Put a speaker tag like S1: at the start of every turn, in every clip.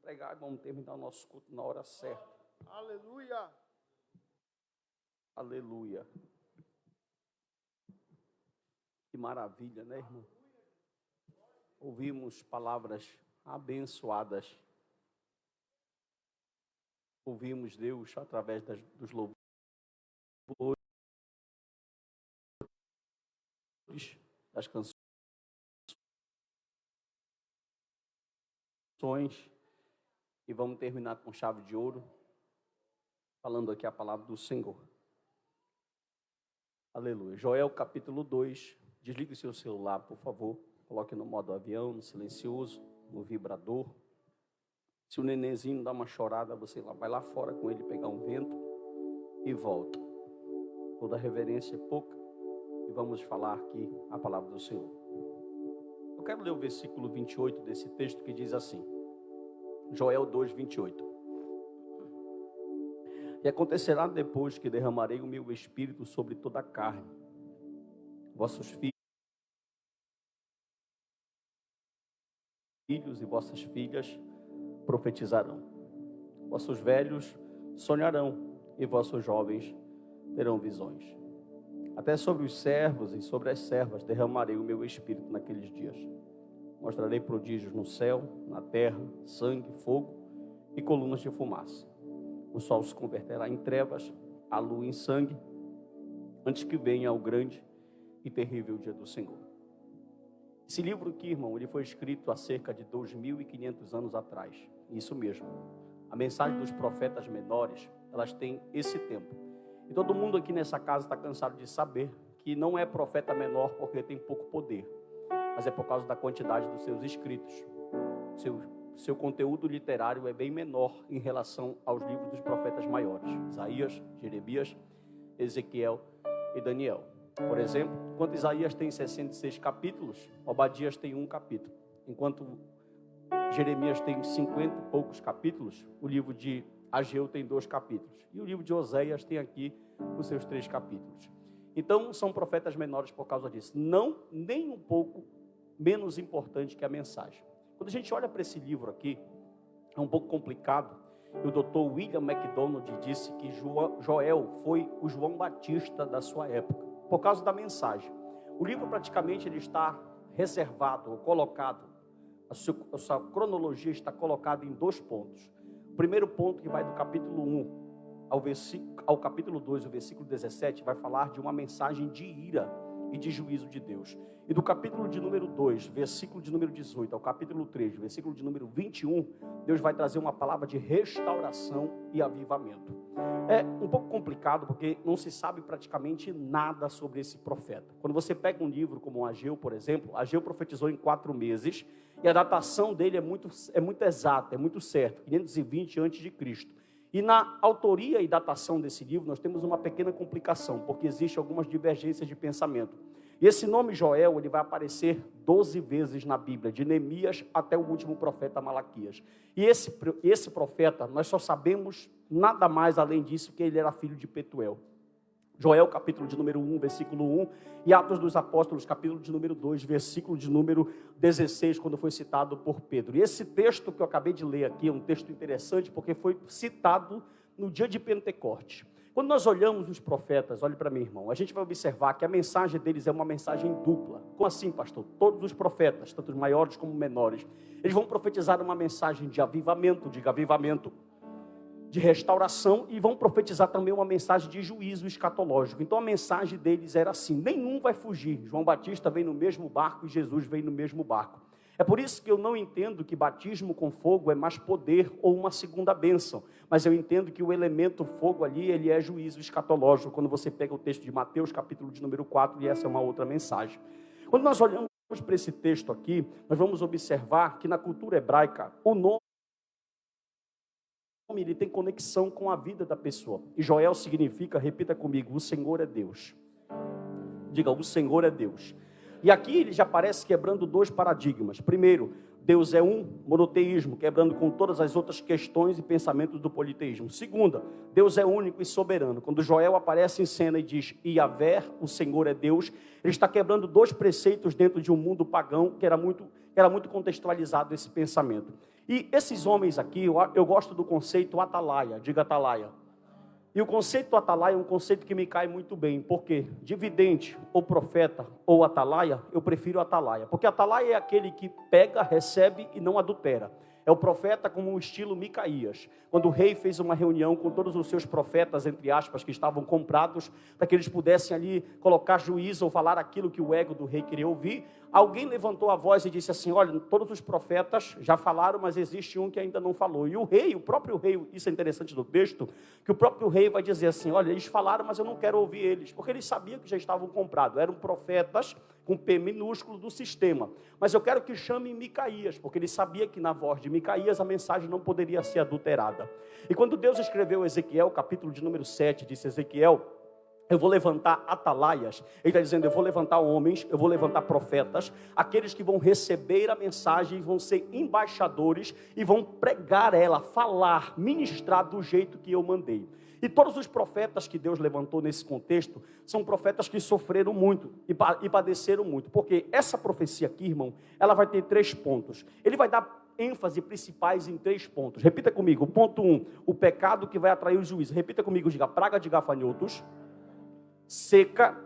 S1: pregar e vamos terminar o nosso culto na hora certa.
S2: Aleluia.
S1: Aleluia. Que maravilha, né, irmão? Ouvimos palavras abençoadas. Ouvimos Deus através dos louvores, das canções, e vamos terminar com chave de ouro, falando aqui a palavra do Senhor. Aleluia. Joel capítulo 2, desligue o seu celular, por favor, coloque no modo avião, no silencioso, no vibrador. Se o nenenzinho dá uma chorada, você vai lá fora com ele pegar um vento e volta. Toda reverência é pouca e vamos falar aqui a palavra do Senhor. Eu quero ler o versículo 28 desse texto que diz assim, Joel 2, 28. E acontecerá depois que derramarei o meu espírito sobre toda a carne. Vossos filhos e vossas filhas profetizarão. Vossos velhos sonharão e vossos jovens terão visões. Até sobre os servos e sobre as servas derramarei o meu espírito naqueles dias. Mostrarei prodígios no céu, na terra, sangue, fogo e colunas de fumaça. O sol se converterá em trevas, a lua em sangue, antes que venha o grande e terrível dia do Senhor. Esse livro aqui, irmão, ele foi escrito há cerca de 2.500 anos atrás. Isso mesmo. A mensagem dos profetas menores, elas têm esse tempo. E todo mundo aqui nessa casa está cansado de saber que não é profeta menor porque tem pouco poder, mas é por causa da quantidade dos seus escritos. Seu conteúdo literário é bem menor em relação aos livros dos profetas maiores. Isaías, Jeremias, Ezequiel e Daniel. Por exemplo, enquanto Isaías tem 66 capítulos, Obadias tem 1 capítulo. Enquanto Jeremias tem 50 e poucos capítulos, o livro de Ageu tem 2 capítulos. E o livro de Oséias tem aqui os seus 3 capítulos. Então, são profetas menores por causa disso. Não, nem um pouco menos importante que a mensagem. Quando a gente olha para esse livro aqui, é um pouco complicado. O Dr. William MacDonald disse que Joel foi o João Batista da sua época, por causa da mensagem. O livro praticamente ele está reservado, ou colocado, a sua cronologia está colocada em 2 pontos. O primeiro ponto, que vai do capítulo 1 ao capítulo 2, o versículo 17, vai falar de uma mensagem de ira e de juízo de Deus. E do capítulo de número 2, versículo de número 18, ao capítulo 3, versículo de número 21, Deus vai trazer uma palavra de restauração e avivamento. É um pouco complicado, porque não se sabe praticamente nada sobre esse profeta. Quando você pega um livro como Ageu, por exemplo, Ageu profetizou em 4 meses, e a datação dele é muito exata, é muito certa, 520 a.C. E na autoria e datação desse livro, nós temos uma pequena complicação, porque existem algumas divergências de pensamento. E esse nome Joel, ele vai aparecer 12 vezes na Bíblia, de Neemias até o último profeta Malaquias. E esse profeta, nós só sabemos nada mais além disso, que ele era filho de Petuel. Joel, capítulo de número 1, versículo 1, e Atos dos Apóstolos, capítulo de número 2, versículo de número 16, quando foi citado por Pedro. E esse texto que eu acabei de ler aqui é um texto interessante, porque foi citado no dia de Pentecostes. Quando nós olhamos os profetas, olhe para mim, irmão, a gente vai observar que a mensagem deles é uma mensagem dupla. Como assim, pastor? Todos os profetas, tanto os maiores como menores, eles vão profetizar uma mensagem de avivamento, de restauração, e vão profetizar também uma mensagem de juízo escatológico. Então a mensagem deles era assim: nenhum vai fugir. João Batista vem no mesmo barco e Jesus vem no mesmo barco. É por isso que eu não entendo que batismo com fogo é mais poder ou uma segunda bênção, mas eu entendo que o elemento fogo ali, ele é juízo escatológico, quando você pega o texto de Mateus, capítulo de número 4, e essa é uma outra mensagem. Quando nós olhamos para esse texto aqui, nós vamos observar que na cultura hebraica, o nome ele tem conexão com a vida da pessoa. E Joel significa, repita comigo, o Senhor é Deus. Diga, o Senhor é Deus. E aqui ele já aparece quebrando 2 paradigmas. Primeiro, Deus é um, monoteísmo, quebrando com todas as outras questões e pensamentos do politeísmo. Segunda, Deus é único e soberano. Quando Joel aparece em cena e diz, Iavé, o Senhor é Deus, ele está quebrando 2 preceitos dentro de um mundo pagão que era muito contextualizado esse pensamento. E esses homens aqui, eu gosto do conceito atalaia, diga atalaia. E o conceito atalaia é um conceito que me cai muito bem, porque de vidente, ou profeta, ou atalaia, eu prefiro atalaia. Porque atalaia é aquele que pega, recebe e não adultera. É o profeta como um estilo Micaías. Quando o rei fez uma reunião com todos os seus profetas, entre aspas, que estavam comprados, para que eles pudessem ali colocar juízo ou falar aquilo que o ego do rei queria ouvir, alguém levantou a voz e disse assim, olha, todos os profetas já falaram, mas existe um que ainda não falou. E o rei, o próprio rei, isso é interessante do texto, que o próprio rei vai dizer assim, olha, eles falaram, mas eu não quero ouvir eles, porque eles sabiam que já estavam comprados, eram profetas com P minúsculo do sistema. Mas eu quero que chamem Micaías, porque ele sabia que na voz de Micaías a mensagem não poderia ser adulterada. E quando Deus escreveu Ezequiel, capítulo de número 7, disse Ezequiel, eu vou levantar atalaias. Ele está dizendo, eu vou levantar homens, eu vou levantar profetas, aqueles que vão receber a mensagem, vão ser embaixadores e vão pregar ela, falar, ministrar do jeito que eu mandei. E todos os profetas que Deus levantou nesse contexto, são profetas que sofreram muito e padeceram muito. Porque essa profecia aqui, irmão, ela vai ter 3 pontos. Ele vai dar ênfase principais em 3 pontos. Repita comigo, ponto 1, o pecado que vai atrair o juízo. Repita comigo, diga, praga de gafanhotos, seca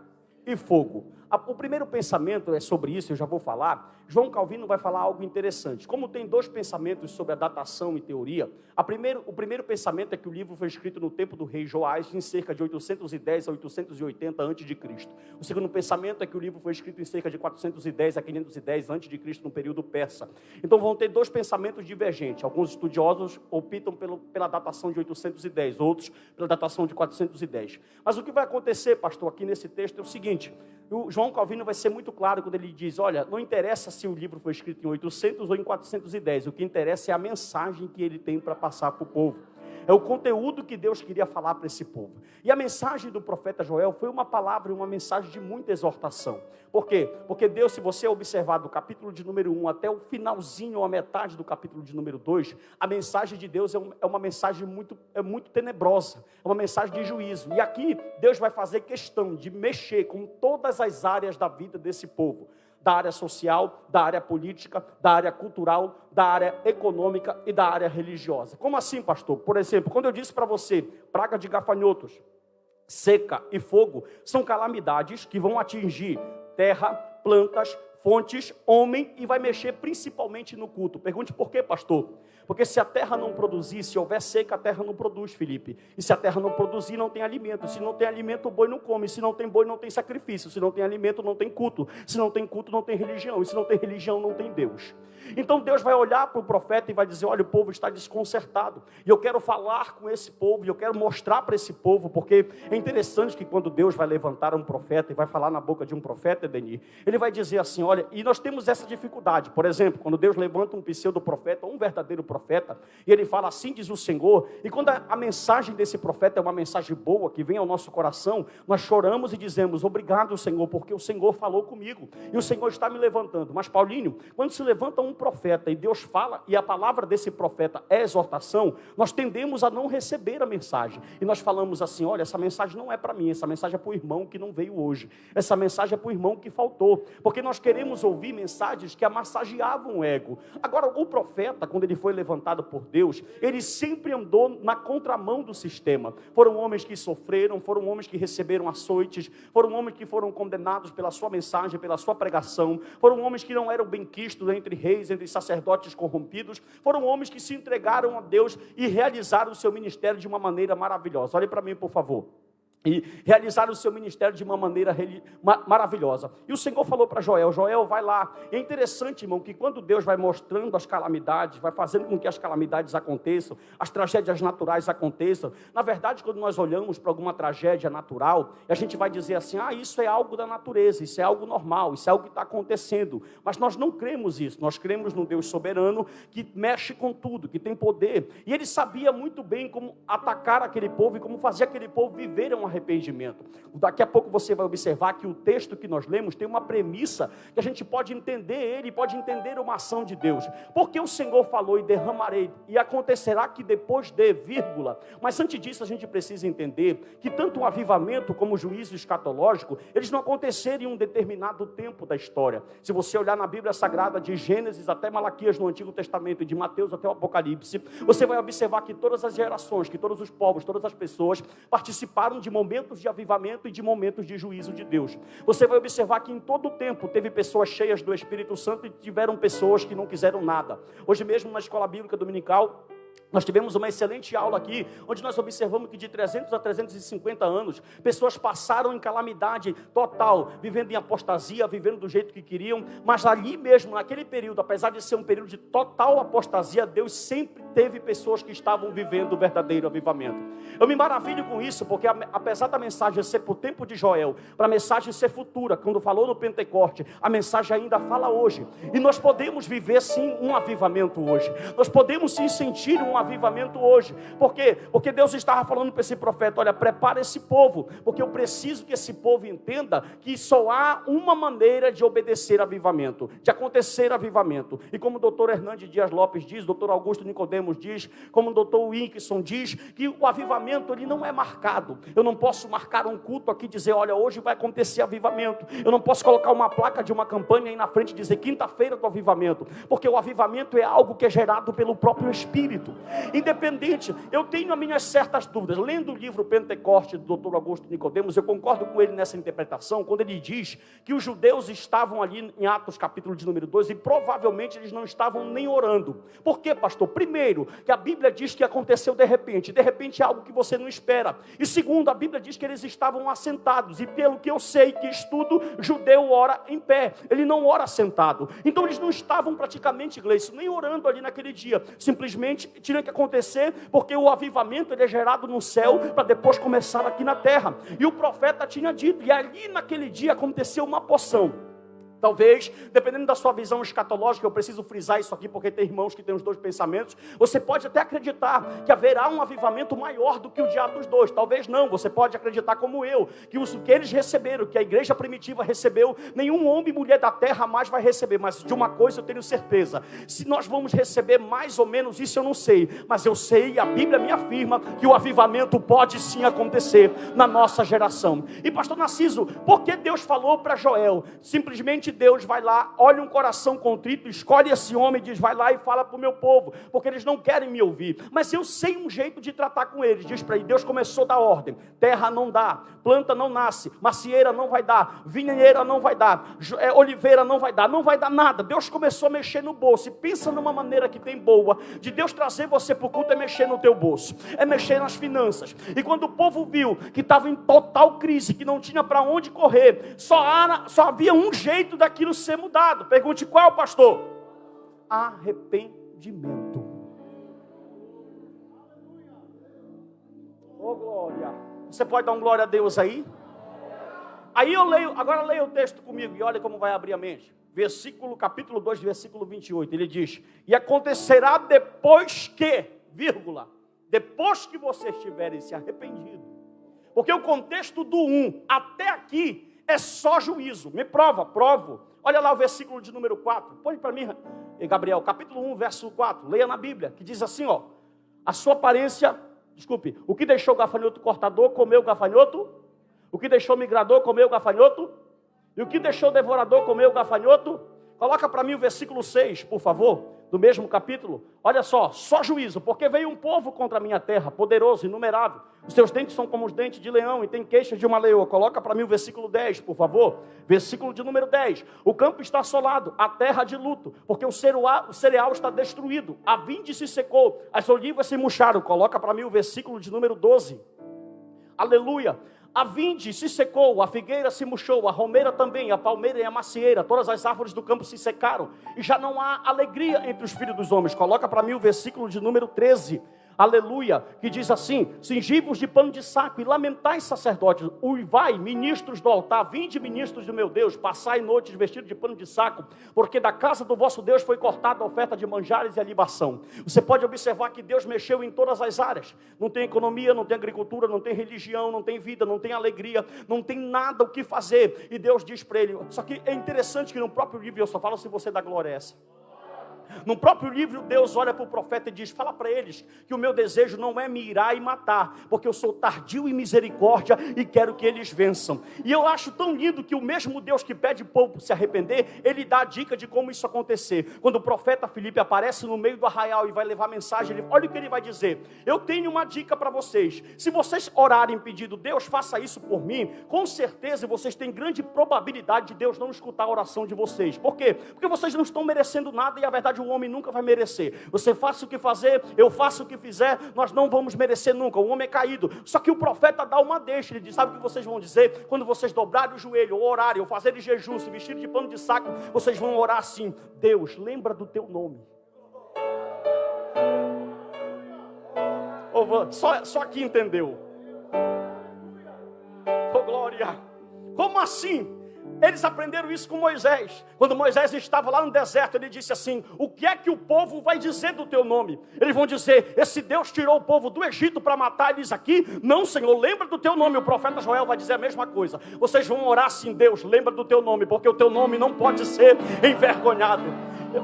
S1: e fogo. O primeiro pensamento é sobre isso, eu já vou falar. João Calvino vai falar algo interessante. Como tem 2 pensamentos sobre a datação e teoria, o primeiro pensamento é que o livro foi escrito no tempo do rei Joás, em cerca de 810 a 880 a.C. O segundo pensamento é que o livro foi escrito em cerca de 410 a 510 a.C., no período persa. Então vão ter 2 pensamentos divergentes. Alguns estudiosos optam pela datação de 810, outros pela datação de 410. Mas o que vai acontecer, pastor, aqui nesse texto é o seguinte: o João Calvino vai ser muito claro quando ele diz, olha, não interessa se o livro foi escrito em 800 ou em 410, o que interessa é a mensagem que ele tem para passar para o povo. É o conteúdo que Deus queria falar para esse povo. E a mensagem do profeta Joel foi uma palavra e uma mensagem de muita exortação. Por quê? Porque Deus, se você observar do capítulo de número 1 até o finalzinho, ou a metade do capítulo de número 2, a mensagem de Deus é uma mensagem muito tenebrosa, é uma mensagem de juízo. E aqui Deus vai fazer questão de mexer com todas as áreas da vida desse povo. Da área social, da área política, da área cultural, da área econômica e da área religiosa. Como assim, pastor? Por exemplo, quando eu disse para você, praga de gafanhotos, seca e fogo, são calamidades que vão atingir terra, plantas, fontes, homem, e vai mexer principalmente no culto. Pergunte por quê, pastor? Porque se a terra não produzir, se houver seca, a terra não produz, Felipe. E se a terra não produzir, não tem alimento. Se não tem alimento, o boi não come. Se não tem boi, não tem sacrifício. Se não tem alimento, não tem culto. Se não tem culto, não tem religião. E se não tem religião, não tem Deus. Então Deus vai olhar para o profeta e vai dizer, olha, o povo está desconcertado. E eu quero falar com esse povo, e eu quero mostrar para esse povo, porque é interessante que quando Deus vai levantar um profeta, e vai falar na boca de um profeta, Edenir, ele vai dizer assim, olha, e nós temos essa dificuldade. Por exemplo, quando Deus levanta um pseudo-profeta, um verdadeiro profeta, e ele fala, assim diz o Senhor, e quando a mensagem desse profeta é uma mensagem boa, que vem ao nosso coração, nós choramos e dizemos, obrigado, Senhor, porque o Senhor falou comigo, e o Senhor está me levantando. Mas, Paulinho, quando se levanta um profeta, e Deus fala, e a palavra desse profeta é exortação, nós tendemos a não receber a mensagem, e nós falamos assim, olha, essa mensagem não é para mim, essa mensagem é para o irmão que não veio hoje, essa mensagem é para o irmão que faltou, porque nós queremos ouvir mensagens que amassageavam o ego. Agora, o profeta, quando ele foi levantado por Deus, ele sempre andou na contramão do sistema. Foram homens que sofreram, foram homens que receberam açoites, foram homens que foram condenados pela sua mensagem, pela sua pregação, foram homens que não eram benquistos entre reis, entre sacerdotes corrompidos, foram homens que se entregaram a Deus e realizaram o seu ministério de uma maneira maravilhosa. Olhe para mim, por favor. E realizaram o seu ministério de uma maneira maravilhosa. E o Senhor falou para Joel, Joel, vai lá. E é interessante, irmão, que quando Deus vai mostrando as calamidades, vai fazendo com que as calamidades aconteçam, as tragédias naturais aconteçam. Na verdade, quando nós olhamos para alguma tragédia natural, a gente vai dizer assim, isso é algo da natureza, isso é algo normal, isso é algo que está acontecendo. Mas nós não cremos isso, nós cremos num Deus soberano que mexe com tudo, que tem poder. E ele sabia muito bem como atacar aquele povo e como fazer aquele povo viver uma arrependimento. Daqui a pouco você vai observar que o texto que nós lemos tem uma premissa que a gente pode entender ele, pode entender uma ação de Deus. Porque o Senhor falou e derramarei, e acontecerá que depois de, vírgula. Mas antes disso a gente precisa entender que tanto o avivamento como o juízo escatológico, eles não aconteceram em um determinado tempo da história. Se você olhar na Bíblia Sagrada, de Gênesis até Malaquias no Antigo Testamento, e de Mateus até o Apocalipse, você vai observar que todas as gerações, que todos os povos, todas as pessoas participaram de momentos de avivamento e de momentos de juízo de Deus. Você vai observar que em todo o tempo teve pessoas cheias do Espírito Santo e tiveram pessoas que não quiseram nada. Hoje mesmo na escola bíblica dominical, nós tivemos uma excelente aula aqui, onde nós observamos que de 300 a 350 anos, pessoas passaram em calamidade total, vivendo em apostasia, vivendo do jeito que queriam, mas ali mesmo, naquele período, apesar de ser um período de total apostasia, Deus sempre teve pessoas que estavam vivendo o verdadeiro avivamento. Eu me maravilho com isso, porque apesar da mensagem ser para o tempo de Joel, para a mensagem ser futura, quando falou no Pentecoste, a mensagem ainda fala hoje, e nós podemos viver sim um avivamento hoje, nós podemos sim sentir um avivamento hoje. Por quê? Porque Deus estava falando para esse profeta: olha, prepara esse povo, porque eu preciso que esse povo entenda que só há uma maneira de obedecer avivamento, de acontecer avivamento. E como o doutor Hernandes Dias Lopes diz, o doutor Augusto Nicodemos diz, como o doutor Winkson diz, que o avivamento ele não é marcado. Eu não posso marcar um culto aqui e dizer: olha, hoje vai acontecer avivamento. Eu não posso colocar uma placa de uma campanha aí na frente e dizer: quinta-feira do avivamento, porque o avivamento é algo que é gerado pelo próprio Espírito. Independente, eu tenho as minhas certas dúvidas. Lendo o livro Pentecoste do Dr. Augusto Nicodemos, eu concordo com ele nessa interpretação, quando ele diz que os judeus estavam ali em Atos capítulo de número 2 e provavelmente eles não estavam nem orando. Por quê, pastor? Primeiro, que a Bíblia diz que aconteceu de repente é algo que você não espera. E segundo, a Bíblia diz que eles estavam assentados, e pelo que eu sei, que estudo, judeu ora em pé, ele não ora sentado. Então eles não estavam praticamente, Gleice, nem orando ali naquele dia, simplesmente tinha que acontecer, porque o avivamento ele é gerado no céu, para depois começar aqui na terra. E o profeta tinha dito, e ali naquele dia aconteceu uma porção. Talvez, dependendo da sua visão escatológica, eu preciso frisar isso aqui, porque tem irmãos que têm os dois pensamentos, você pode até acreditar que haverá um avivamento maior do que o de Atos 2, talvez não, você pode acreditar como eu, que o que eles receberam, que a igreja primitiva recebeu, nenhum homem e mulher da terra mais vai receber, mas de uma coisa eu tenho certeza, se nós vamos receber mais ou menos isso eu não sei, mas eu sei, a Bíblia me afirma, que o avivamento pode sim acontecer na nossa geração. E pastor Narciso, por que Deus falou para Joel? Simplesmente Deus vai lá, olha um coração contrito, escolhe esse homem e diz: vai lá e fala para o meu povo, porque eles não querem me ouvir, mas eu sei um jeito de tratar com eles. Diz para ele, Deus começou a dar ordem: terra não dá, planta não nasce, macieira não vai dar, vinheira não vai dar, oliveira não vai dar nada. Deus começou a mexer no bolso, e pensa numa maneira que tem boa, de Deus trazer você para o culto, é mexer no teu bolso, é mexer nas finanças. E quando o povo viu que estava em total crise, que não tinha para onde correr, só havia um jeito daquilo ser mudado. Pergunte qual, pastor? Arrependimento. Oh, glória. Você pode dar um glória a Deus aí? Aí eu leio, agora leia o texto comigo e olha como vai abrir a mente. Capítulo 2, versículo 28, ele diz: e acontecerá depois que, vírgula, depois que vocês tiverem se arrependido. Porque o contexto do 1 até aqui é só juízo. Me provo. Olha lá o versículo de número 4. Põe para mim, Gabriel, capítulo 1, verso 4. Leia na Bíblia, que diz assim, ó: a sua aparência, o que deixou o gafanhoto cortador, comeu o gafanhoto. O que deixou o migrador, comeu o gafanhoto. E o que deixou o devorador, comeu o gafanhoto. Coloca para mim o versículo 6, por favor, do mesmo capítulo. Olha só juízo, porque veio um povo contra a minha terra, poderoso, inumerável. Os seus dentes são como os dentes de leão e tem queixas de uma leoa. Coloca para mim o versículo 10, por favor. Versículo de número 10. O campo está assolado, a terra de luto, porque o cereal está destruído. A vinde se secou, as olivas se murcharam. Coloca para mim o versículo de número 12. Aleluia. A vinde se secou, a figueira se murchou, a romeira também, a palmeira e a macieira, todas as árvores do campo se secaram, e já não há alegria entre os filhos dos homens. Coloca para mim o versículo de número 13. aleluia, que diz assim: cingivos de pano de saco e lamentais sacerdotes, uivai, ministros do altar, vinde ministros do meu Deus, passai noites vestidos de pano de saco, porque da casa do vosso Deus foi cortada a oferta de manjares e a libação. Você pode observar que Deus mexeu em todas as áreas. Não tem economia, não tem agricultura, não tem religião, não tem vida, não tem alegria, não tem nada o que fazer. E Deus diz para ele, só que é interessante que no próprio livro, eu só falo se você dá glória a essa. No próprio livro, Deus olha para o profeta e diz: fala para eles que o meu desejo não é me irar e matar, porque eu sou tardio em misericórdia e quero que eles vençam. E eu acho tão lindo que o mesmo Deus que pede o povo para se arrepender, ele dá a dica de como isso acontecer. Quando o profeta Filipe aparece no meio do arraial e vai levar mensagem, olha o que ele vai dizer: eu tenho uma dica para vocês, se vocês orarem pedindo, Deus faça isso por mim, com certeza vocês têm grande probabilidade de Deus não escutar a oração de vocês. Por quê? Porque vocês não estão merecendo nada, e a verdade o homem nunca vai merecer. Você faça o que fazer, eu faço o que fizer, nós não vamos merecer nunca. O homem é caído. Só que o profeta dá uma deixa. Ele diz: sabe o que vocês vão dizer? Quando vocês dobrarem o joelho, ou orarem, ou fazerem jejum, se vestirem de pano de saco, vocês vão orar assim: Deus, lembra do teu nome. Só aqui entendeu. Oh, glória. Como assim? Eles aprenderam isso com Moisés. Quando Moisés estava lá no deserto, ele disse assim: o que é que o povo vai dizer do teu nome? Eles vão dizer: esse Deus tirou o povo do Egito para matar eles aqui? Não, Senhor, lembra do teu nome. O profeta Joel vai dizer a mesma coisa. Vocês vão orar assim: Deus, lembra do teu nome, porque o teu nome não pode ser envergonhado.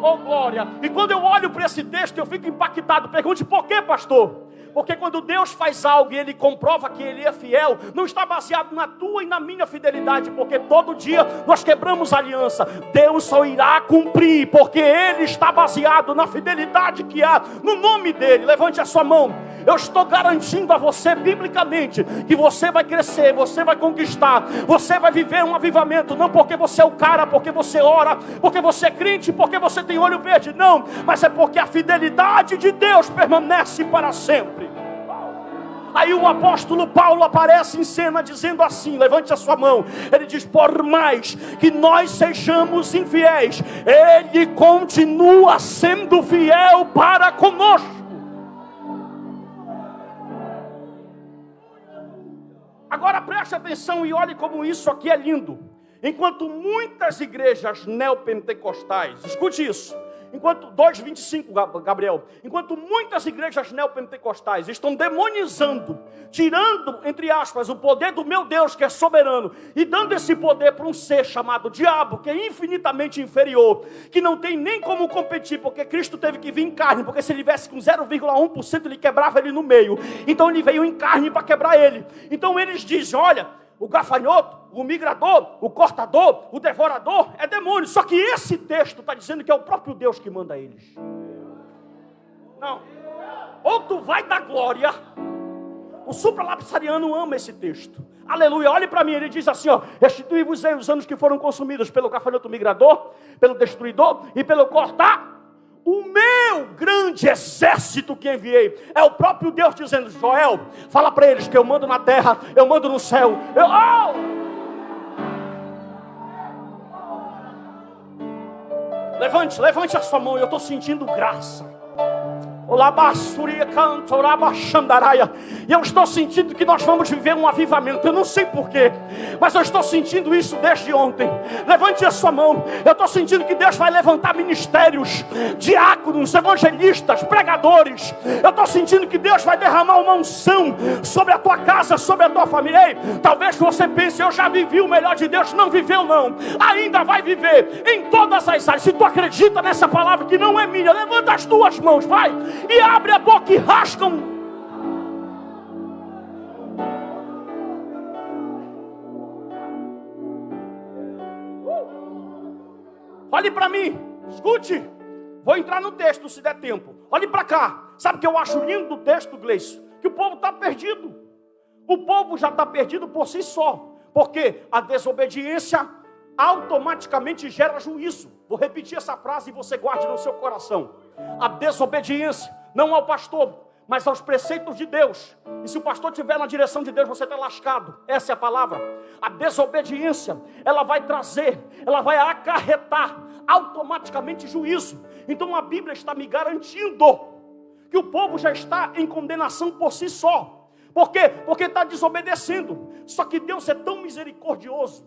S1: Oh, glória. E quando eu olho para esse texto, eu fico impactado. Pergunte: por quê, pastor? Porque quando Deus faz algo e Ele comprova que Ele é fiel, não está baseado na tua e na minha fidelidade, porque todo dia nós quebramos a aliança. Deus só irá cumprir, porque Ele está baseado na fidelidade que há no nome dEle. Levante a sua mão. Eu estou garantindo a você, biblicamente, que você vai crescer, você vai conquistar, você vai viver um avivamento, não porque você é o cara, porque você ora, porque você é crente, porque você tem olho verde, não, mas é porque a fidelidade de Deus permanece para sempre. Aí o apóstolo Paulo aparece em cena dizendo assim, levante a sua mão, ele diz: por mais que nós sejamos infiéis, Ele continua sendo fiel para conosco. Agora preste atenção e olhe como isso aqui é lindo. Enquanto muitas igrejas neopentecostais, escute isso, 2:25, Gabriel, enquanto muitas igrejas neopentecostais estão demonizando, tirando, entre aspas, o poder do meu Deus que é soberano, e dando esse poder para um ser chamado diabo, que é infinitamente inferior, que não tem nem como competir, porque Cristo teve que vir em carne, porque se ele viesse com 0,1%, ele quebrava ele no meio. Então ele veio em carne para quebrar ele. Então eles dizem: olha, o gafanhoto, o migrador, o cortador, o devorador é demônio. Só que esse texto está dizendo que é o próprio Deus que manda eles. Não. Ou tu vai dar glória. O supralapsariano ama esse texto. Aleluia. Olhe para mim, ele diz assim: ó, restituí-vos aí os anos que foram consumidos pelo gafanhoto migrador, pelo destruidor e pelo cortar. O meu grande exército que enviei. É o próprio Deus dizendo: Joel, fala para eles que eu mando na terra, eu mando no céu. Levante a sua mão. Eu estou sentindo graça. E eu estou sentindo que nós vamos viver um avivamento. Eu não sei porquê, mas eu estou sentindo isso desde ontem. Levante a sua mão. Eu estou sentindo que Deus vai levantar ministérios, diáconos, evangelistas, pregadores. Eu estou sentindo que Deus vai derramar uma unção sobre a tua casa, sobre a tua família. Ei, talvez você pense: eu já vivi o melhor de Deus. Não viveu, não. Ainda vai viver em todas as áreas. Se tu acredita nessa palavra que não é minha, levanta as tuas mãos, vai, e abre a boca e rasga Olhe para mim, escute. Vou entrar no texto se der tempo. Olhe para cá. Sabe o que eu acho lindo do texto, Gleice? Que o povo está perdido. O povo já está perdido por si só. Porque a desobediência automaticamente gera juízo. Vou repetir essa frase e você guarde no seu coração. A desobediência, não ao pastor, mas aos preceitos de Deus. E se o pastor estiver na direção de Deus, você está lascado. Essa é a palavra. A desobediência, ela vai trazer, ela vai acarretar automaticamente juízo. Então a Bíblia está me garantindo que o povo já está em condenação por si só. Por quê? Porque está desobedecendo. Só que Deus é tão misericordioso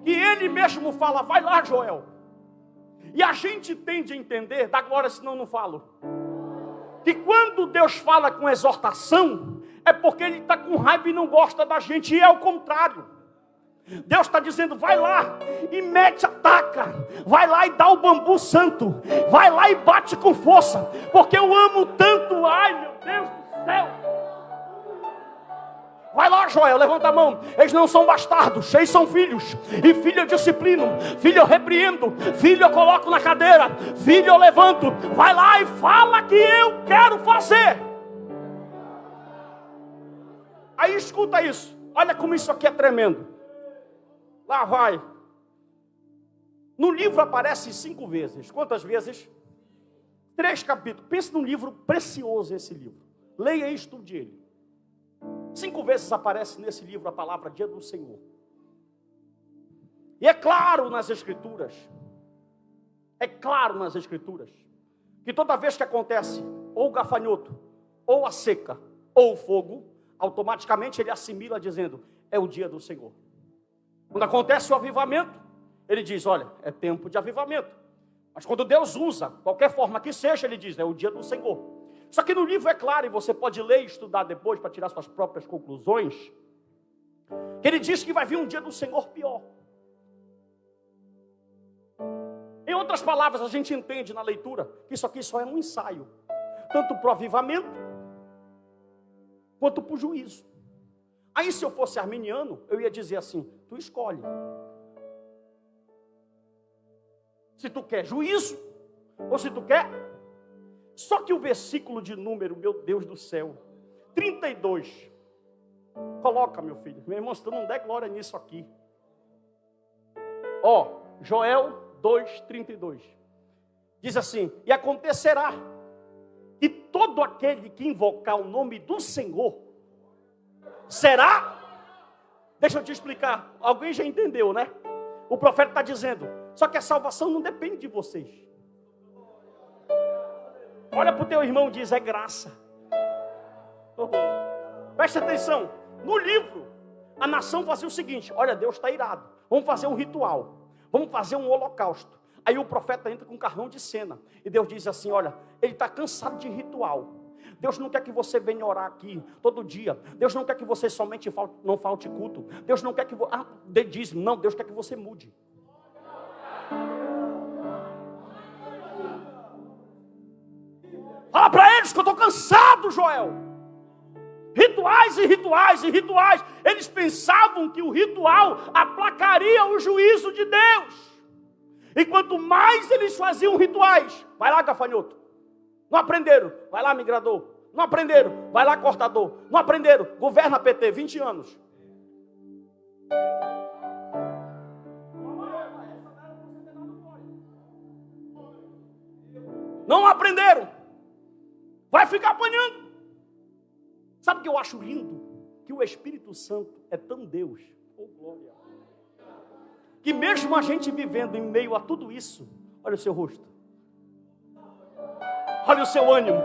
S1: que Ele mesmo fala, vai lá, Joel. E a gente tende a entender, dá glória senão não falo, que quando Deus fala com exortação, é porque Ele está com raiva e não gosta da gente, e é o contrário. Deus está dizendo, vai lá e mete, ataca, vai lá e dá o bambu santo, vai lá e bate com força, porque eu amo tanto, ai meu Deus do céu. Vai lá, Joel, levanta a mão. Eles não são bastardos, eles são filhos. E filho eu disciplino, filho eu repreendo, filho eu coloco na cadeira, filho eu levanto. Vai lá e fala que eu quero fazer. Aí escuta isso, olha como isso aqui é tremendo. Lá vai. No livro aparece 5 vezes. Quantas vezes? 3 capítulos. Pense num livro precioso esse livro. Leia e estude ele. 5 vezes aparece nesse livro a palavra dia do Senhor. E é claro nas Escrituras, que toda vez que acontece ou o gafanhoto, ou a seca, ou o fogo, automaticamente ele assimila dizendo, é o dia do Senhor. Quando acontece o avivamento, ele diz, olha, é tempo de avivamento. Mas quando Deus usa, qualquer forma que seja, ele diz, é o dia do Senhor. Só que no livro é claro, e você pode ler e estudar depois para tirar suas próprias conclusões, que ele diz que vai vir um dia do Senhor pior. Em outras palavras, a gente entende na leitura que isso aqui só é um ensaio, tanto para o avivamento, quanto para o juízo. Aí se eu fosse arminiano, eu ia dizer assim, tu escolhe. Se tu quer juízo, ou se tu quer... Só que o versículo de número, meu Deus do céu, 32. Coloca, meu filho. Meu irmão, se tu não der glória nisso aqui. Ó, Joel 2:32. Diz assim, e acontecerá que todo aquele que invocar o nome do Senhor será... Deixa eu te explicar. Alguém já entendeu, né? O profeta está dizendo, só que a salvação não depende de vocês. Olha para o teu irmão e diz, é graça. Preste atenção. No livro, a nação fazia o seguinte, olha, Deus está irado. Vamos fazer um ritual. Vamos fazer um holocausto. Aí o profeta entra com um carrão de cena. E Deus diz assim, olha, ele está cansado de ritual. Deus não quer que você venha orar aqui todo dia. Deus não quer que você somente não falte culto. Deus não quer que você... dê dízimo. Não, Deus quer que você mude. Fala para eles que eu estou cansado, Joel. Rituais e rituais e rituais. Eles pensavam que o ritual aplacaria o juízo de Deus. E quanto mais eles faziam rituais, vai lá, gafanhoto. Não aprenderam, vai lá, migrador. Não aprenderam, vai lá, cortador. Não aprenderam, governa PT, 20 anos. Não aprenderam. Vai ficar apanhando. Sabe o que eu acho lindo? Que o Espírito Santo é tão Deus, oh glória, que mesmo a gente vivendo em meio a tudo isso, olha o seu rosto, olha o seu ânimo,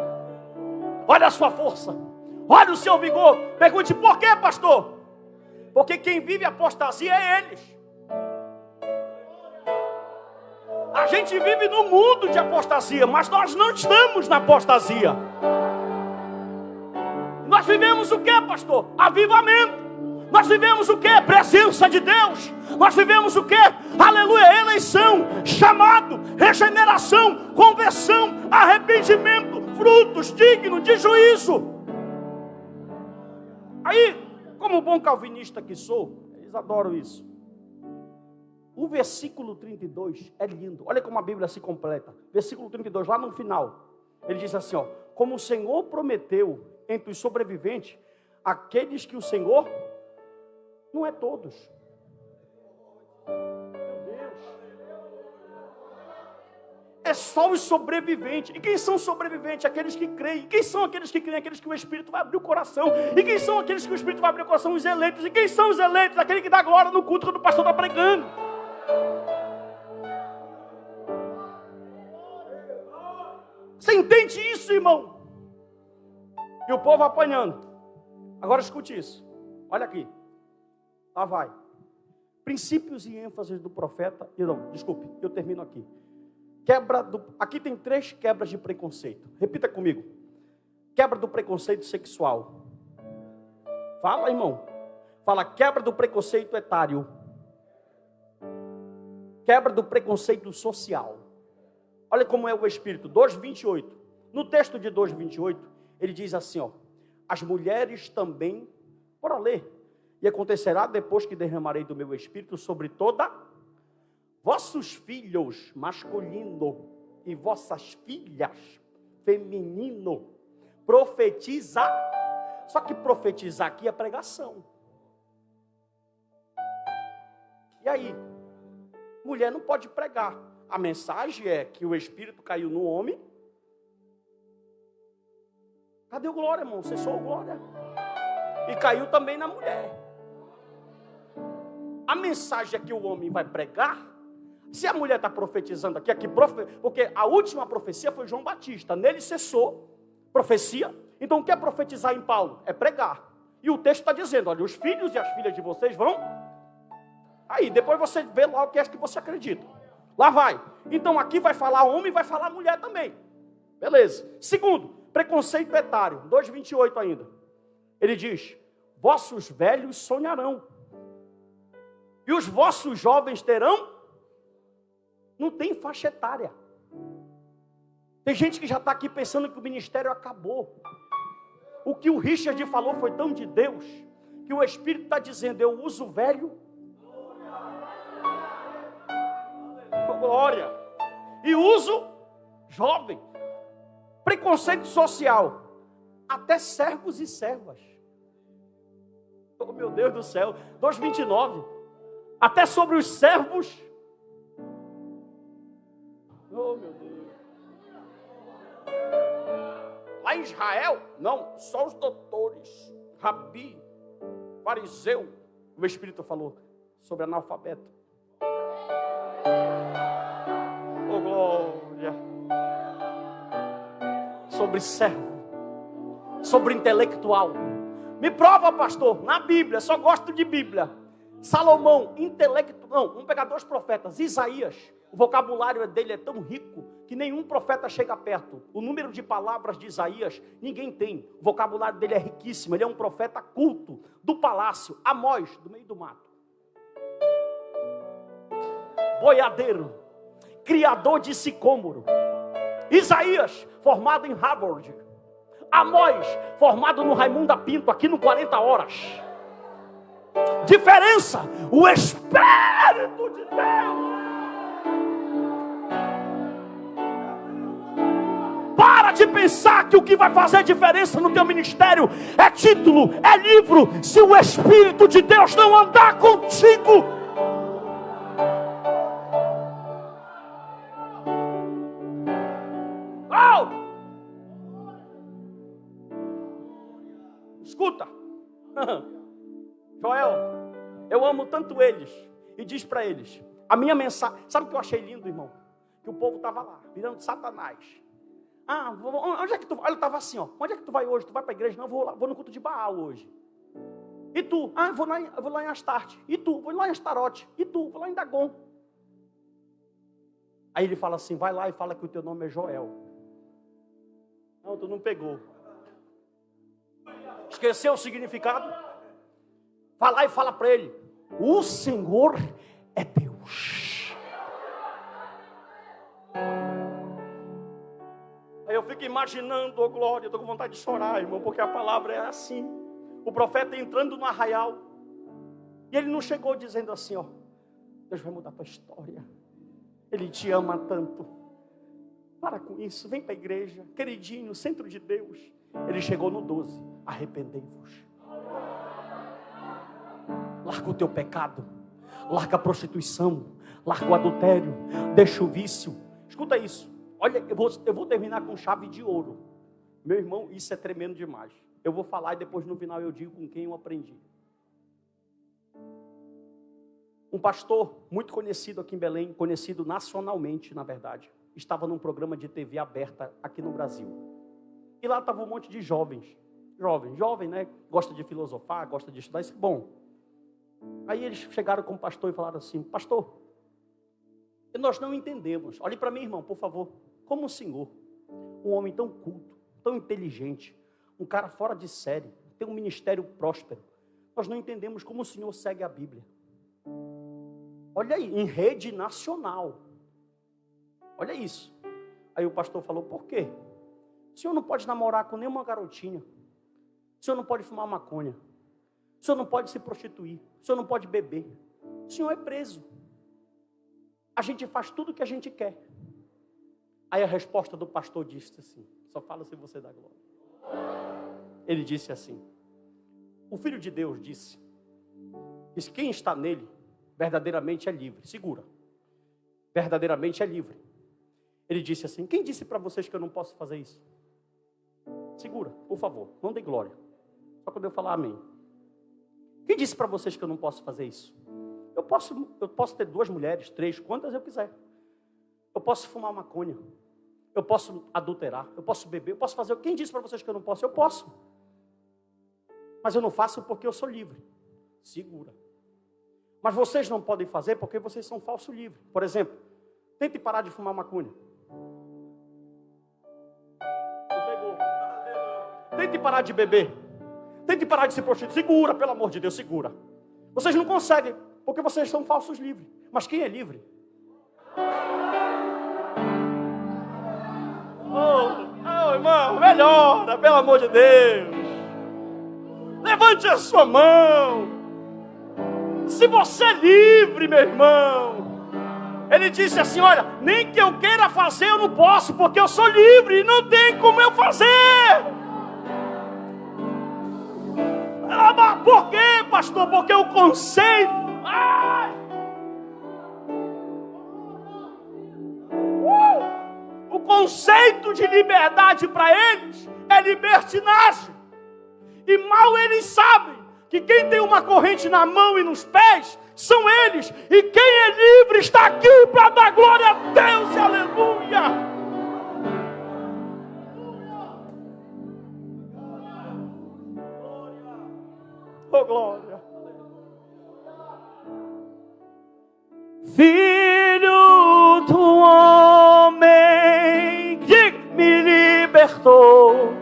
S1: olha a sua força, olha o seu vigor. Pergunte, por quê, pastor? Porque quem vive apostasia é eles. A gente vive no mundo de apostasia, mas nós não estamos na apostasia. Nós vivemos o que, pastor? Avivamento. Nós vivemos o que? Presença de Deus. Nós vivemos o que? Aleluia, eleição, chamado, regeneração, conversão, arrependimento, frutos dignos de juízo. Aí, como bom calvinista que sou, eles adoram isso. O versículo 32 é lindo. Olha como a Bíblia se completa. Versículo 32, lá no final. Ele diz assim, ó. Como o Senhor prometeu entre os sobreviventes, aqueles que o Senhor... Não é todos. Meu Deus. É só os sobreviventes. E quem são os sobreviventes? Aqueles que creem. E quem são aqueles que creem? Aqueles que o Espírito vai abrir o coração. E quem são aqueles que o Espírito vai abrir o coração? Os eleitos. E quem são os eleitos? Aquele que dá glória no culto quando o pastor está pregando. entende isso, irmão? E o povo apanhando. Agora escute isso. Olha aqui. Lá vai. Princípios e ênfases do profeta. Não, desculpe, eu termino aqui. Aqui tem 3 quebras de preconceito. Repita comigo. Quebra do preconceito sexual. Fala, irmão. Fala, quebra do preconceito etário. Quebra do preconceito social. Olha como é o Espírito. 2:28. No texto de 2:28, ele diz assim, ó. As mulheres também, bora ler. E acontecerá depois que derramarei do meu Espírito sobre toda vossos filhos masculino e vossas filhas feminino profetiza. Só que profetizar aqui é pregação. E aí? Mulher não pode pregar. A mensagem é que o Espírito caiu no homem. Cadê o glória, irmão? Você só o glória. E caiu também na mulher. A mensagem é que o homem vai pregar. Se a mulher está profetizando aqui, porque a última profecia foi João Batista. Nele cessou profecia. Então o que é profetizar em Paulo? É pregar. E o texto está dizendo, olha, os filhos e as filhas de vocês vão... Aí, depois você vê lá o que é que você acredita. Lá vai. Então aqui vai falar homem e vai falar mulher também. Beleza. Segundo, preconceito etário. 2:28 ainda. Ele diz, vossos velhos sonharão. E os vossos jovens terão... Não tem faixa etária. Tem gente que já está aqui pensando que o ministério acabou. O que o Richard falou foi tão de Deus, que o Espírito está dizendo, eu uso o velho. Glória. E uso jovem. Preconceito social. Até servos e servas. Oh, meu Deus do céu. 2:29. Até sobre os servos. Oh, meu Deus. Lá em Israel, não, só os doutores, rabi, fariseu. O Espírito falou sobre analfabeto. Oh, glória. Sobre servo. Sobre intelectual. Me prova, pastor, na Bíblia, só gosto de Bíblia. Salomão, intelectual. Não, vamos pegar 2 profetas. Isaías, o vocabulário dele é tão rico que nenhum profeta chega perto. O número de palavras de Isaías, ninguém tem. O vocabulário dele é riquíssimo. Ele é um profeta culto, do palácio. Amós, do meio do mato. Boiadeiro, criador de sicômoro. Isaías, formado em Harvard. Amós, formado no Raimunda Pinto, aqui no 40 Horas. Diferença, o Espírito de Deus. Para de pensar que o que vai fazer diferença no teu ministério é título, é livro, se o Espírito de Deus não andar contigo. Oh! Escuta. Joel, eu amo tanto eles. E diz para eles, a minha mensagem, sabe o que eu achei lindo, irmão? Que o povo estava lá, virando Satanás. Ah, onde é que tu vai? Ele estava assim, ó. Onde é que tu vai hoje? Tu vai para a igreja? Não, vou no culto de Baal hoje. E tu? Ah, eu vou lá em Astarte. E tu? Vou lá em Astarote. E tu? Vou lá em Dagon. Aí ele fala assim, vai lá e fala que o teu nome é Joel. Não, tu não pegou. Esqueceu o significado? Vai lá e fala para ele, o Senhor é Deus. Aí eu fico imaginando, oh glória, eu estou com vontade de chorar, irmão, porque a palavra é assim. O profeta entrando no arraial, e ele não chegou dizendo assim, ó, Deus vai mudar a tua história. Ele te ama tanto. Para com isso, vem para a igreja, queridinho, centro de Deus. Ele chegou no 12, arrependei-vos. Larga o teu pecado, larga a prostituição, larga o adultério, deixa o vício. Escuta isso, olha, eu vou terminar com chave de ouro. Meu irmão, isso é tremendo demais. Eu vou falar e depois no final eu digo com quem eu aprendi. Um pastor muito conhecido aqui em Belém, conhecido nacionalmente, na verdade. estava num programa de TV aberta aqui no Brasil. E lá estava um monte de jovens. Jovem, né? Gosta de filosofar, gosta de estudar, isso é bom. Aí eles chegaram com o pastor e falaram assim: pastor, nós não entendemos. Olhe para mim, irmão, por favor. Como o senhor, um homem tão culto, tão inteligente, um cara fora de série, tem um ministério próspero, nós não entendemos como o senhor segue a Bíblia. Olha aí, em rede nacional. Olha isso. Aí o pastor falou: por quê? O senhor não pode namorar com nenhuma garotinha. O senhor não pode fumar maconha. O senhor não pode se prostituir. O senhor não pode beber. O senhor é preso. A gente faz tudo o que a gente quer. Aí a resposta do pastor disse assim: só fala se você dá glória. Ele disse assim: o Filho de Deus disse quem está nele verdadeiramente é livre. Segura. Verdadeiramente é livre. Ele disse assim: quem disse para vocês que eu não posso fazer isso? Segura, por favor, não dê glória. Só quando eu falar amém. Quem disse para vocês que eu não posso fazer isso? Eu posso ter 2 mulheres, 3, quantas eu quiser. Eu posso fumar maconha. Eu posso adulterar. Eu posso beber. Eu posso fazer. Quem disse para vocês que eu não posso? Eu posso. Mas eu não faço porque eu sou livre. Segura. Mas vocês não podem fazer porque vocês são falso livre. Por exemplo, tente parar de fumar maconha. Tente parar de beber. Tente parar de se prostituir. Segura, pelo amor de Deus, segura. Vocês não conseguem, porque vocês são falsos livres. Mas quem é livre? Oh, irmão, melhora, pelo amor de Deus. Levante a sua mão. Se você é livre, meu irmão. Ele disse assim: olha, nem que eu queira fazer eu não posso, porque eu sou livre e não tem como eu fazer. Ah, por quê, pastor? Porque o conceito... O conceito de liberdade para eles é libertinagem. E mal eles sabem que quem tem uma corrente na mão e nos pés são eles. E quem é livre está aqui para dar glória a Deus. Aleluia. Oh, glória. Filho do homem que me libertou.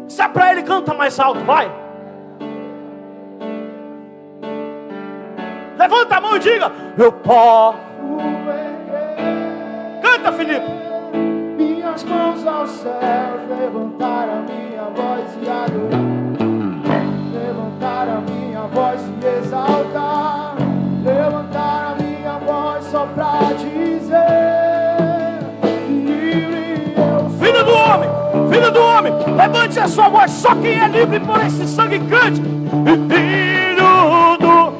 S1: Se é para ele, canta mais alto, vai. Levanta a mão e diga: eu posso. Canta, Felipe.
S2: Minhas mãos aos céus, levantar a minha voz e adorar. Levantar a minha voz e exaltar. Levantar a minha voz só pra dizer: livre eu sou.
S1: Filho do homem, levante a sua voz. Só quem é livre por esse sangue cante. Filho do...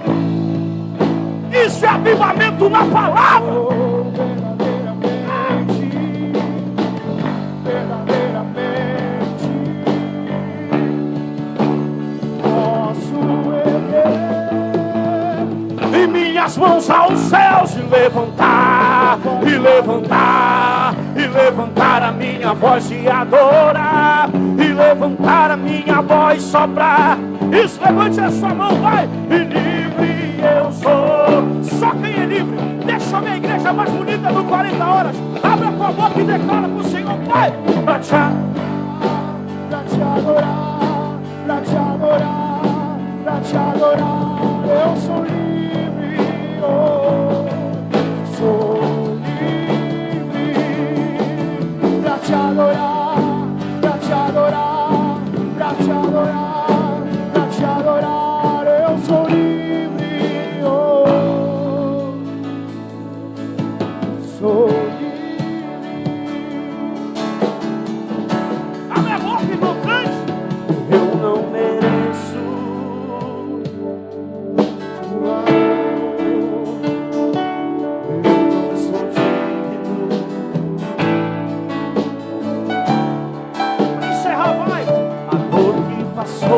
S1: Isso é avivamento na palavra.
S2: Verdadeiramente posso erguer
S1: E minhas mãos aos céus e levantar, e levantar, e levantar a minha voz e adorar, e levantar a minha voz só pra... Isso, levante a sua mão, vai. E livre eu sou. Só quem é livre. Deixa a minha igreja mais bonita do 40 horas. Abre a tua boca e declara pro Senhor, Pai, pra te
S2: adorar, pra te adorar, pra te adorar. Eu sou livre, oh, sou livre. Pra te adorar, pra te adorar, pra te adorar, pra te adorar. Eu sou livre, oh, sou livre.
S1: abre a boca e não cante. Eu não mereço. Passou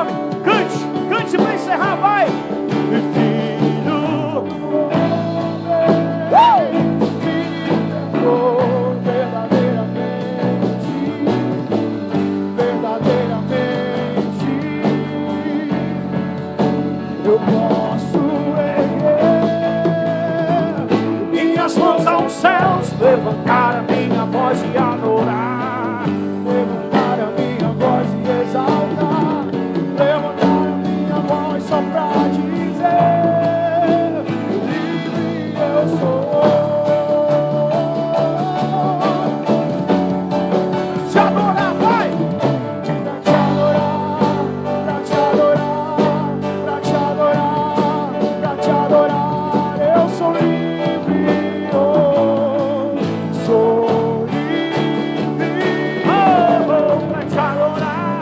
S1: nome. Cante para encerrar, vai. Filho,
S2: verdadeiramente, eu posso erguer minhas mãos aos céus, levantar a minha voz e adorar, levantar a minha voz e exaltar, levantar a minha voz só pra dizer: livre eu sou. Te adorar, vai! Pra te adorar, pra te adorar, pra te adorar, pra te adorar, eu sou livre, oh, sou livre, oh, pra te adorar,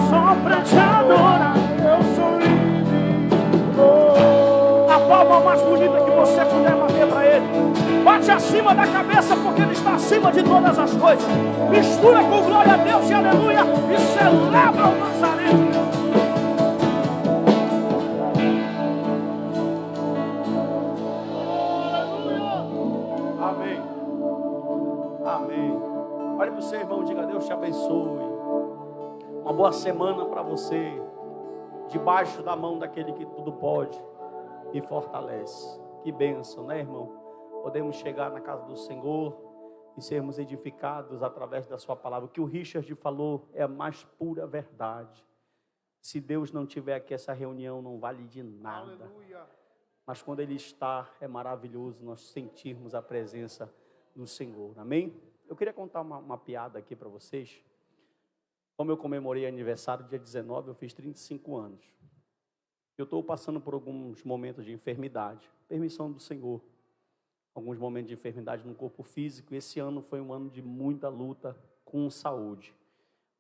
S2: só pra te adorar, eu sou livre, oh. A palma mais bonita que você puder bater pra ele. Bate acima da cabeça, porque ele está acima de todas as coisas. Mistura com glória a Deus e aleluia, e celebra o Nazareno.
S1: Amém. Amém. Olhe para o seu irmão e diga: Deus te abençoe. Uma boa semana para você. Debaixo da mão daquele que tudo pode e fortalece. Que bênção, né, irmão? Podemos chegar na casa do Senhor e sermos edificados através da sua palavra. O que o Richard falou é a mais pura verdade. Se Deus não tiver aqui, essa reunião não vale de nada.
S2: Aleluia.
S1: Mas quando Ele está, é maravilhoso nós sentirmos a presença do Senhor. Amém? Eu queria contar uma piada aqui para vocês. Como eu comemorei aniversário dia 19, eu fiz 35 anos. Eu estou passando por alguns momentos de enfermidade. Permissão do Senhor. Alguns momentos de enfermidade no corpo físico. Esse ano foi um ano de muita luta com saúde.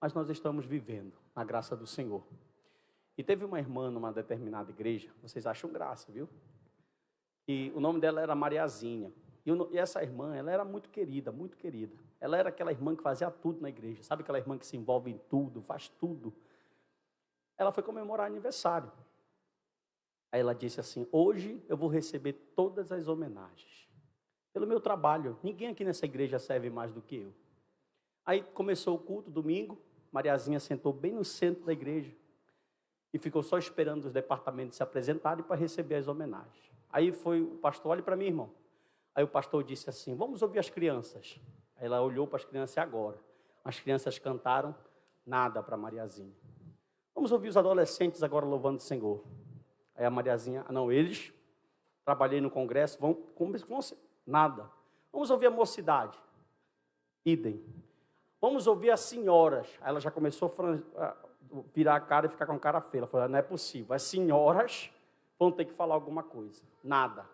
S1: Mas nós estamos vivendo na graça do Senhor. E teve uma irmã numa determinada igreja. Vocês acham graça, viu? E o nome dela era Mariazinha. E essa irmã, ela era muito querida, muito querida. Ela era aquela irmã que fazia tudo na igreja. Sabe aquela irmã que se envolve em tudo, faz tudo? Ela foi comemorar aniversário. Aí ela disse assim: hoje eu vou receber todas as homenagens. Pelo meu trabalho, ninguém aqui nessa igreja serve mais do que eu. Aí começou o culto, domingo. Mariazinha sentou bem no centro da igreja. E ficou só esperando os departamentos se apresentarem para receber as homenagens. Aí foi o pastor: olhe para mim, irmão. Aí o pastor disse assim: vamos ouvir as crianças. Aí ela olhou para as crianças: e agora? As crianças cantaram nada para Mariazinha. Vamos ouvir os adolescentes agora louvando o Senhor. Aí a Mariazinha: não, eles, trabalhei no congresso, vão nada. Vamos ouvir a mocidade. Idem. Vamos ouvir as senhoras. Aí ela já começou a virar a cara e ficar com a cara feia. Ela falou: não é possível, as senhoras vão ter que falar alguma coisa. Nada.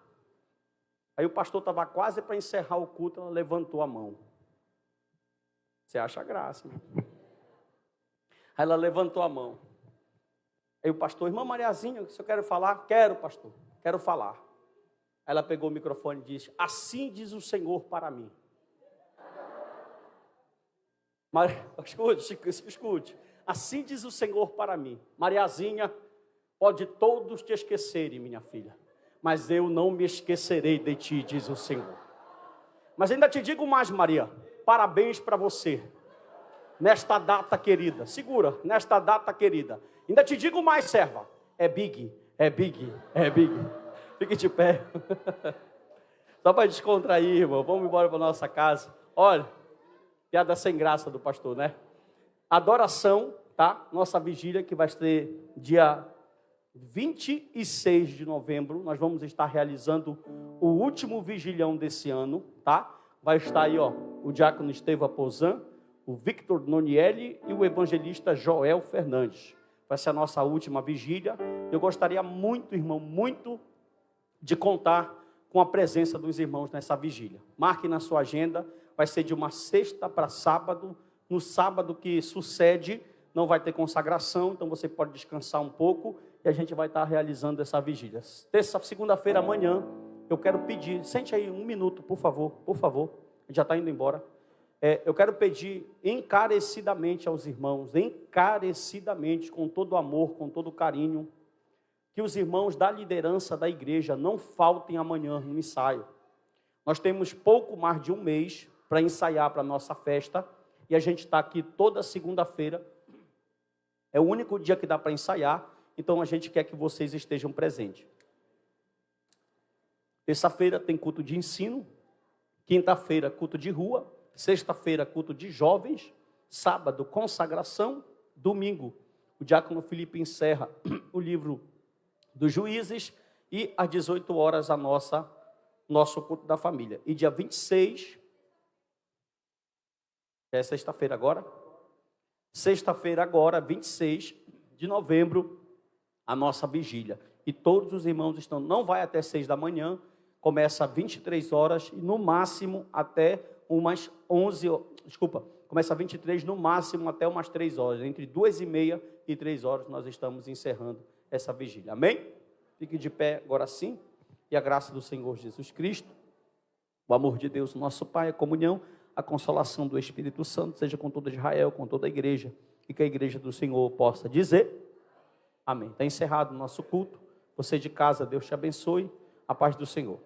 S1: Aí o pastor estava quase para encerrar o culto, ela levantou a mão. Você acha graça, né? Aí ela levantou a mão. Aí o pastor: irmã Mariazinha, o senhor quer falar? Quero, pastor, quero falar. Aí ela pegou o microfone e disse: assim diz o Senhor para mim. Escute. Assim diz o Senhor para mim: Mariazinha, pode todos te esquecerem, minha filha, mas eu não me esquecerei de ti, diz o Senhor. Mas ainda te digo mais, Maria, parabéns para você, nesta data querida. Segura, nesta data querida. Ainda te digo mais, serva, é big. Fique de pé. Só para descontrair, irmão, vamos embora para nossa casa. Olha, piada sem graça do pastor, né? Adoração, tá? Nossa vigília que vai ser dia 26 de novembro, nós vamos estar realizando o último vigilhão desse ano, tá? Vai estar aí, ó, o diácono Esteva Pozan, o Victor Nonielli e o evangelista Joel Fernandes. Vai ser a nossa última vigília. Eu gostaria muito, irmão, muito de contar com a presença dos irmãos nessa vigília. Marque na sua agenda, vai ser de uma sexta para sábado. No sábado que sucede, não vai ter consagração, então você pode descansar um pouco e a gente vai estar realizando essa vigília. Segunda-feira, amanhã, eu quero pedir, sente aí um minuto, por favor, a gente já está indo embora. eu quero pedir encarecidamente aos irmãos, encarecidamente, com todo amor, com todo carinho, que os irmãos da liderança da igreja não faltem amanhã no ensaio. Nós temos pouco mais de um mês para ensaiar para a nossa festa, e a gente está aqui toda segunda-feira. É o único dia que dá para ensaiar, então a gente quer que vocês estejam presentes. Terça-feira tem culto de ensino, quinta-feira culto de rua, sexta-feira culto de jovens, sábado consagração, domingo o diácono Felipe encerra o livro dos Juízes e às 18 horas nosso culto da família. E dia 26, é sexta-feira agora? Sexta-feira agora, 26 de novembro, a nossa vigília. E todos os irmãos estão, não vai até 6 da manhã, começa às 23 horas e no máximo até umas 11, começa às 23, no máximo até umas 3 horas. Entre 2h30 e 3 horas nós estamos encerrando essa vigília. Amém? Fique de pé agora sim. E a graça do Senhor Jesus Cristo, o amor de Deus, nosso Pai, a comunhão, a consolação do Espírito Santo, seja com todo Israel, com toda a igreja, e que a igreja do Senhor possa dizer amém. Está encerrado o nosso culto. Você de casa, Deus te abençoe. A paz do Senhor.